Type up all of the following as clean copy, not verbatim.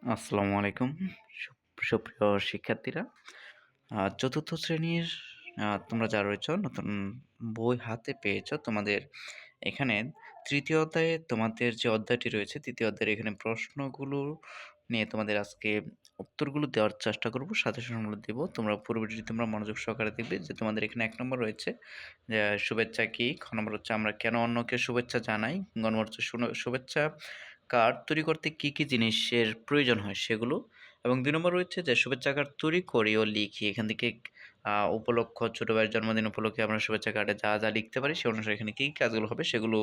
আসসালামু আলাইকুম। সুপ্রিয় শিক্ষার্থীরা। চতুর্থ শ্রেণীর তোমরা যারা রয়েছ নতুন বই হাতে পেয়েছ। তোমাদের এখানে ৩য় অধ্যায়ে তোমাদের যে অধ্যায়টি রয়েছে ৩য় অধ্যায়ের এখানে প্রশ্নগুলো নিয়ে তোমাদের আজকে উত্তরগুলো দেওয়ার চেষ্টা করব। সাজেশনগুলো দিব। তোমরা পুরো ভিডিওটি তোমরা মনোযোগ সহকারে দেখবে যে তোমাদের এখানে ১ নম্বর রয়েছে যে শুভেচ্ছা কি? খ নম্বর হচ্ছে আমরা কেন অন্যকে শুভেচ্ছা জানাই? গ নম্বর হচ্ছে শুভেচ্ছা কার্ড তৈরি করতে কি জিনিসের প্রয়োজন হয় সেগুলো এবং ২ নম্বর রয়েছে যে শুভেচ্ছা কার্ড তৈরি করি ও লিখি। এখান থেকে উপলক্ষ ছোট ভাইয়ের জন্মদিন উপলক্ষে আমরা শুভেচ্ছা কার্ডে যা লিখতে পারি সে অনুসারে এখানে কি কাজগুলো হবে সেগুলো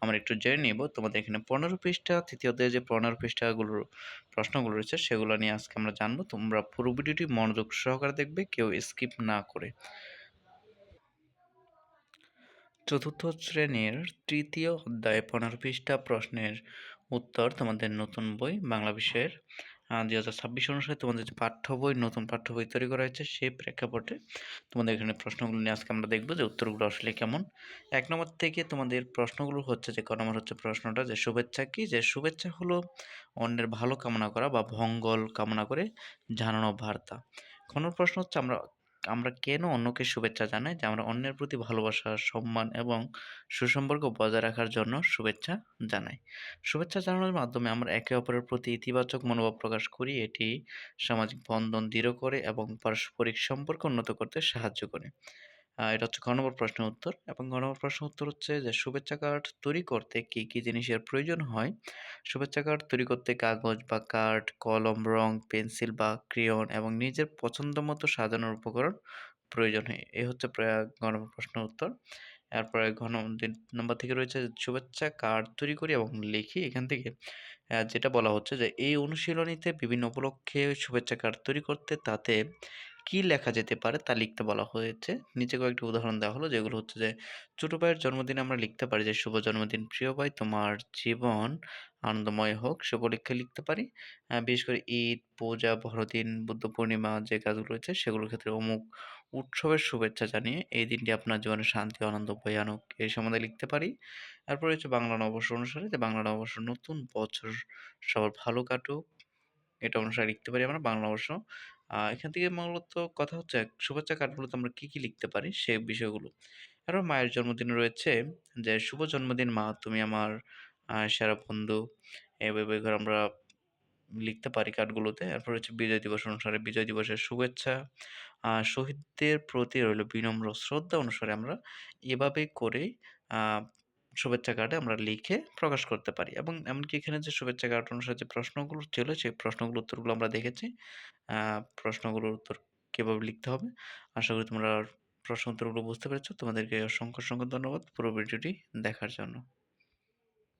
আমরা একটু জেনে নিব। তোমাদের এখানে ১৫ পৃষ্ঠা ৩য় অধ্যায়ে যে ১৫ পৃষ্ঠাগুলোর প্রশ্নগুলো রয়েছে সেগুলো নিয়ে আজকে আমরা জানব। তোমরা পুরো ভিডিওটি মনোযোগ সহকারে দেখবে, কেউ স্কিপ না করে। চতুর্থ শ্রেণীর ৩য় অধ্যায়ে ১৫ পৃষ্ঠা প্রশ্নের উত্তর তোমাদের নতুন বই বাংলা বিষয়ের ২০২৬ অনুসারে তোমাদের যে পাঠ্য বই নতুন পাঠ্য বই তৈরি করা হয়েছে সেই প্রেক্ষাপটে তোমাদের এখানে প্রশ্নগুলো নিয়ে আজকে আমরা দেখব যে উত্তরগুলো আসলে কেমন। ১ নম্বর থেকে তোমাদের প্রশ্নগুলো হচ্ছে যে ক নম্বর হচ্ছে প্রশ্নটা যে শুভেচ্ছা কি? যে শুভেচ্ছা হলো অন্যের ভালো কামনা করা বা মঙ্গল কামনা করে জানানো বার্তা। খ নম্বর প্রশ্ন হচ্ছে আমরা আমরা কেন অন্যকে শুভেচ্ছা জানাই? যে আমরা অন্যের প্রতি ভালোবাসা, সম্মান এবং সুসম্পর্ক বজায় রাখার জন্য শুভেচ্ছা জানাই। শুভেচ্ছা জানানোর মাধ্যমে আমরা একে অপরের প্রতি ইতিবাচক মনোভাব প্রকাশ করি। এটি সামাজিক বন্ধন দৃঢ় করে এবং পারস্পরিক সম্পর্ক উন্নত করতে সাহায্য করে। এটা হচ্ছে খ নম্বর প্রশ্নের উত্তর এবং গ নম্বর প্রশ্নের উত্তর হচ্ছে যে শুভেচ্ছা কার্ড তৈরি করতে কি জিনিসের প্রয়োজন হয়? শুভেচ্ছা কার্ড তৈরি করতে কাগজ বা কার্ড, কলম, রং, পেন্সিল বা ক্রেয়ন এবং নিজের পছন্দমতো সাজানোর উপকরণ প্রয়োজন হয়। এ হচ্ছে গ নম্বর প্রশ্নের উত্তর। এরপরে ৩ নম্বর থেকে রয়েছে শুভেচ্ছা কার্ড তৈরি করি এবং লিখি। এখান থেকে যেটা বলা হচ্ছে যে এই অনুশীলনীতে বিভিন্ন উপলক্ষে শুভেচ্ছা কার্ড তৈরি করতে তাতে কি লেখা যেতে পারে তা লিখতে বলা হয়েছে। নিচে কয়েকটি উদাহরণ দেওয়া হলো যেগুলো হচ্ছে যে ছোট ভাইয়ের জন্মদিনে আমরা লিখতে পারি যে শুভ জন্মদিন প্রিয় ভাই, তোমার জীবন আনন্দময় হোক। শুভ লিখে লিখতে পারি। বিশেষ করে ঈদ, পূজা, বড়দিন, বুদ্ধ পূর্ণিমা যে কাজগুলো রয়েছে সেগুলোর ক্ষেত্রে অমুক উৎসবের শুভেচ্ছা জানিয়ে এই দিনটি আপনার জীবনে শান্তি ও আনন্দ বয়ে আনুক এই সম্বন্ধে লিখতে পারি। এরপর হচ্ছে বাংলা নববর্ষ অনুসারে যে বাংলা নববর্ষ নতুন বছর সবার ভালো কাটুক। এটা অনুসারে লিখতে পারি আমরা বাংলা নববর্ষ। এখান থেকে মূলত কথা হচ্ছে শুভেচ্ছা কার্ডগুলোতে আমরা কি লিখতে পারি সে বিষয়গুলো। আরো মায়ের জন্মদিনে রয়েছে যে শুভ জন্মদিন মা, তুমি আমার সেরা বন্ধু। এভাবে করে আমরা লিখতে পারি কার্ডগুলোতে। এরপর হচ্ছে বিজয় দিবস অনুসারে বিজয় দিবসের শুভেচ্ছা। শহীদদের প্রতি রইল বিনম্র শ্রদ্ধা অনুসারে আমরা এভাবে করে আ শুভেচ্ছা কার্ডে আমরা লিখে প্রকাশ করতে পারি এবং এমনকি এখানে যে শুভেচ্ছা কার্ড অনুসারে যে প্রশ্নগুলো ছিল সেই প্রশ্নগুলোর উত্তরগুলো আমরা দেখেছি। আ প্রশ্নগুলোর উত্তর কিভাবে লিখতে হবে। আশা করি তোমরা প্রশ্ন উত্তরগুলো বুঝতে পেরেছ। তোমাদেরকে অসংখ্য ধন্যবাদ পুরো ভিডিওটি দেখার জন্য।